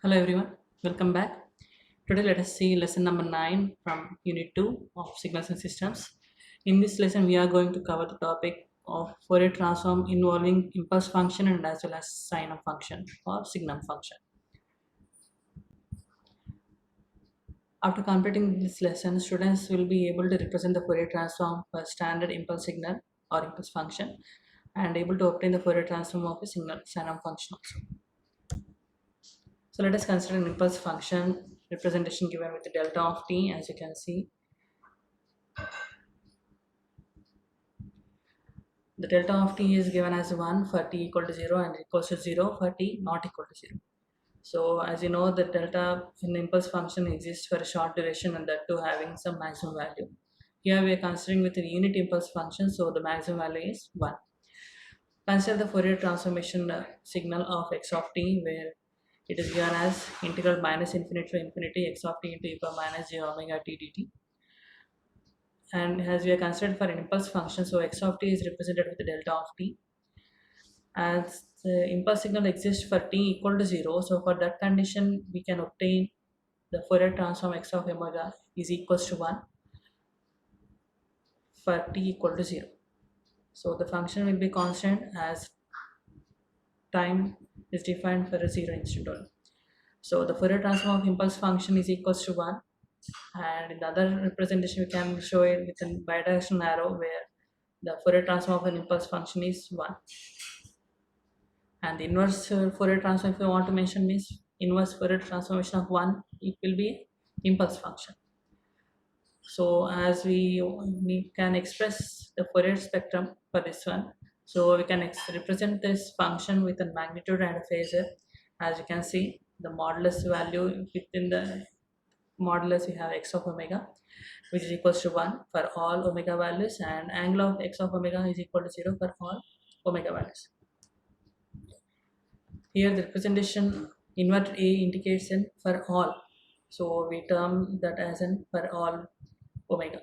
Hello everyone, welcome back. Today let us see lesson number 9 from unit 2 of signals and systems. In this lesson we are going to cover the topic of Fourier transform involving impulse function and as well as sine of function or signum function. After completing this lesson, students will be able to represent the Fourier transform for standard impulse signal or impulse function and able to obtain the Fourier transform of a signal sine of function also. So let us consider an impulse function representation given with the delta of t. As you can see, the delta of t is given as 1 for t equal to 0 and equals to 0 for t not equal to 0. So as you know, the delta in the impulse function exists for a short duration and that too having some maximum value. Here we are considering with a unit impulse function, so the maximum value is 1. Consider the Fourier transformation signal of x of t where it is given as integral minus infinity to infinity x of t into e power minus j omega t dt. And as we are considered for an impulse function, so x of t is represented with the delta of t. As the impulse signal exists for t equal to 0, so for that condition we can obtain the Fourier transform x of omega is equals to 1 for t equal to 0. So the function will be constant as time is defined for a 0 instant only. So the Fourier transform of impulse function is equals to 1, and in the other representation we can show it with a bidirectional arrow where the Fourier transform of an impulse function is 1. And the inverse Fourier transform, if you want to mention, means inverse Fourier transformation of 1, it will be impulse function. So as we can express the Fourier spectrum for this one, so we can represent this function with a magnitude and a phasor. As you can see, the modulus value within the modulus we have x of omega, which is equals to 1 for all omega values, and angle of x of omega is equal to 0 for all omega values. Here the representation inverted A indicates an for all, so we term that as an for all omega.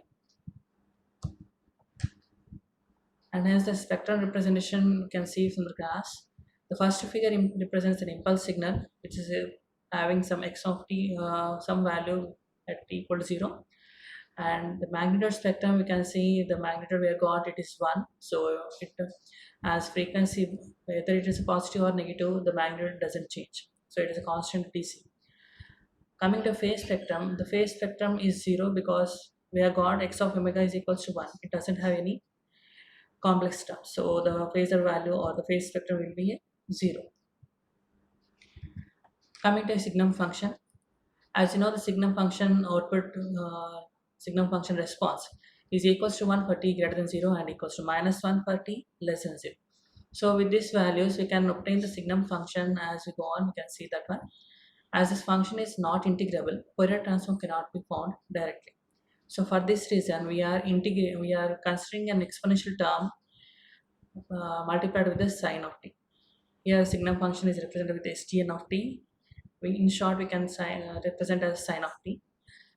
And hence the spectral representation you can see from the graphs. The first figure represents an impulse signal which is having some x of t, some value at t equal to 0. And the magnitude spectrum, we can see the magnitude we have got, it is 1. So it as frequency, whether it is positive or negative, the magnitude doesn't change. So it is a constant DC. Coming to phase spectrum, the phase spectrum is 0 because we have got x of omega is equals to 1. It doesn't have any complex stuff. So the phasor value or the phase spectrum will be 0. Coming to signum function, as you know, the signum function output, signum function response is equals to 1 for t greater than 0 and equals to minus 1 for t less than 0. So with these values, we can obtain the signum function. As we go on, we can see that one. As this function is not integrable, Fourier transform cannot be found directly. So for this reason, we are considering an exponential term multiplied with the sine of t. Here, signum function is represented with stn of t. In short, we can represent as sine of t.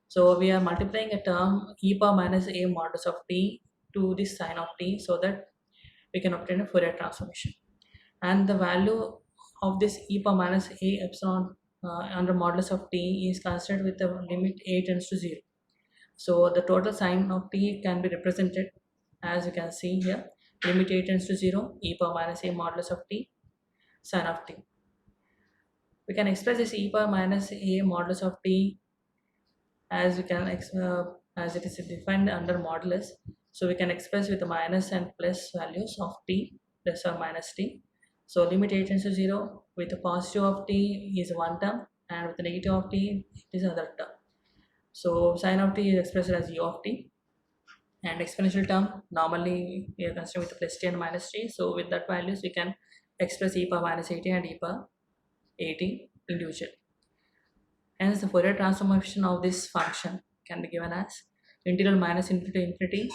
So we are multiplying a term e power minus a modulus of t to this sine of t so that we can obtain a Fourier transformation. And the value of this e power minus a epsilon under modulus of t is considered with the limit a tends to 0. So the total sine of t can be represented as you can see here, limit a tends to 0, e power minus a modulus of t, sine of t. We can express this e power minus a modulus of t as we can as it is defined under modulus. So we can express with the minus and plus values of t plus or minus t. So limit a tends to 0 with the positive of t is one term and with the negative of t it is another term. So sine of t is expressed as u of t, and exponential term normally we are considering with the plus t and minus t. So with that values we can express e power minus 80 and e power 80 individually. Hence the Fourier transformation of this function can be given as integral minus infinity to infinity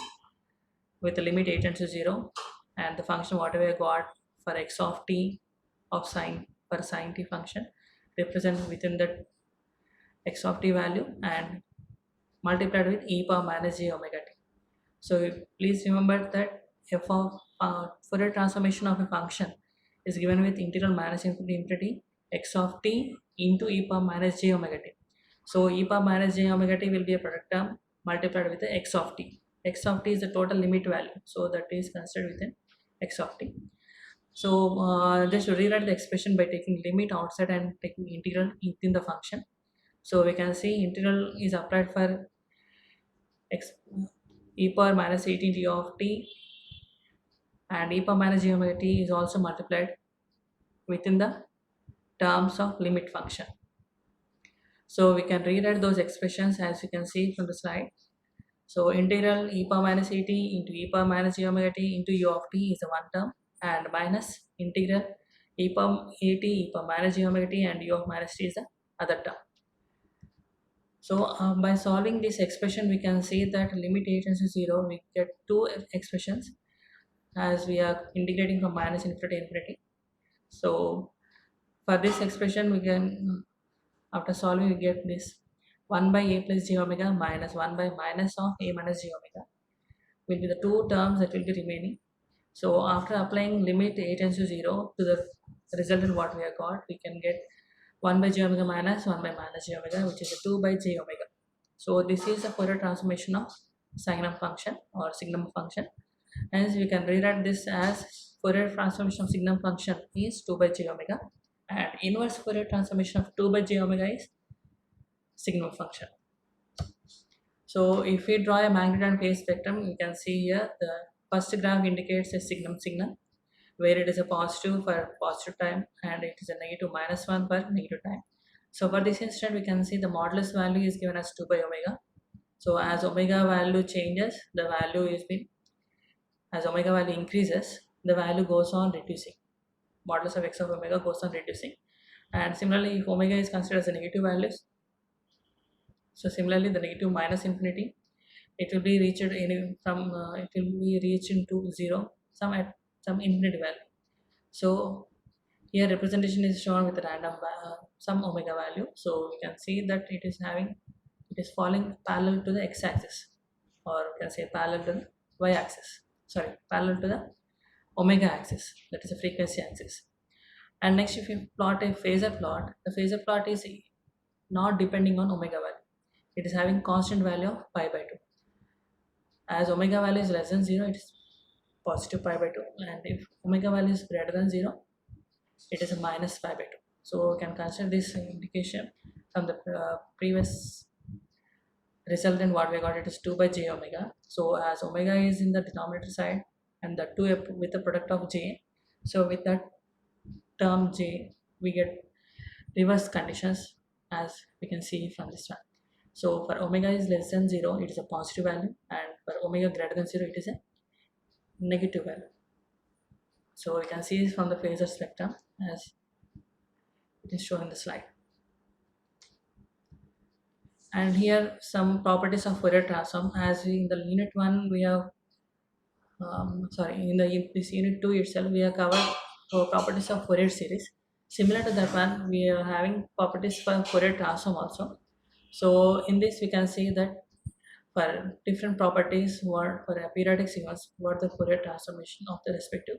with the limit a tends to 0, and the function whatever I got for x of t of sine for sine t function represent within the x of t value and multiplied with e power minus j omega t. So please remember that f of Fourier transformation of a function is given with integral minus infinity to infinity x of t into e power minus j omega t. So e power minus j omega t will be a product term multiplied with the x of t. X of t is the total limit value, so that is considered within x of t. So just rewrite the expression by taking limit outside and taking integral within the function. So we can see integral is applied for x e power minus 18 t of t, and e power minus j omega t is also multiplied within the terms of limit function. So we can rewrite those expressions as you can see from the slide. So integral e power minus at into e power minus j omega t into u of t is the one term, and minus integral e power at e power minus j omega t and u of minus t is the other term. So by solving this expression, we can see that limit a tends to 0, we get two expressions as we are integrating from minus infinity to infinity. So for this expression, we can, after solving, we get this 1 by a plus j omega minus 1 by minus of a minus j omega will be the two terms that will be remaining. So after applying limit a tends to 0 to the resultant what we have got, we can get 1 by j omega minus 1 by minus j omega, which is a 2 by j omega. So this is a Fourier transformation of signum function or signum function. Hence we can rewrite this as Fourier transformation of signum function is 2 by j omega, and inverse Fourier transformation of 2 by j omega is signum function. So if we draw a magnitude and phase spectrum, you can see here the first graph indicates a signum signal, where it is a positive for positive time and it is a negative minus 1 for negative time. So for this instant, we can see the modulus value is given as 2 by omega. So as omega value changes, the value is been, as omega value increases, the value goes on reducing. Modulus of x of omega goes on reducing. And similarly, if omega is considered as a negative values, so similarly the negative minus infinity, it will be reached it will be reached into 0, some at some infinity value. So here representation is shown with random some omega value. So we can see that it is falling parallel to the x-axis, or we can say parallel to the y-axis. Sorry, parallel to the omega axis, that is a frequency axis. And next, if you plot a phasor plot, the phasor plot is not depending on omega value. It is having constant value of pi by 2. As omega value is less than 0, it is positive pi by 2, and if omega value is greater than 0, it is a minus pi by 2. So we can consider this indication from the previous result, and what we got, it is 2 by j omega. So as omega is in the denominator side and the 2 with the product of j, so with that term j we get reverse conditions as we can see from this one. So for omega is less than 0, it is a positive value, and for omega greater than 0, it is a negative value. So we can see from the phasor spectrum as it is shown in the slide. And here some properties of Fourier transform, as in the unit 1 we have in this unit 2 itself we have covered properties of Fourier series. Similar to that one, we are having properties for Fourier transform also. So in this we can see that for different properties, what for a periodic sequence, what the Fourier transformation of the respective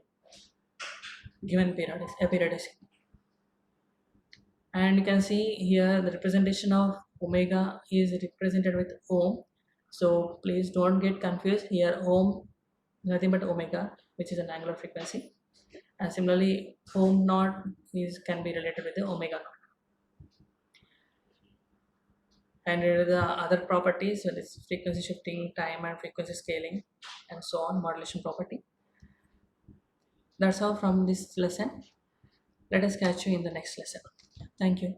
given periodic signal. And you can see here the representation of omega is represented with ohm. So please don't get confused here. Ohm nothing but omega, which is an angular frequency, and similarly ohm naught can be related with the omega naught. And the other properties, well, it's frequency shifting, time and frequency scaling, and so on, modulation property. That's all from this lesson. Let us catch you in the next lesson. Thank you.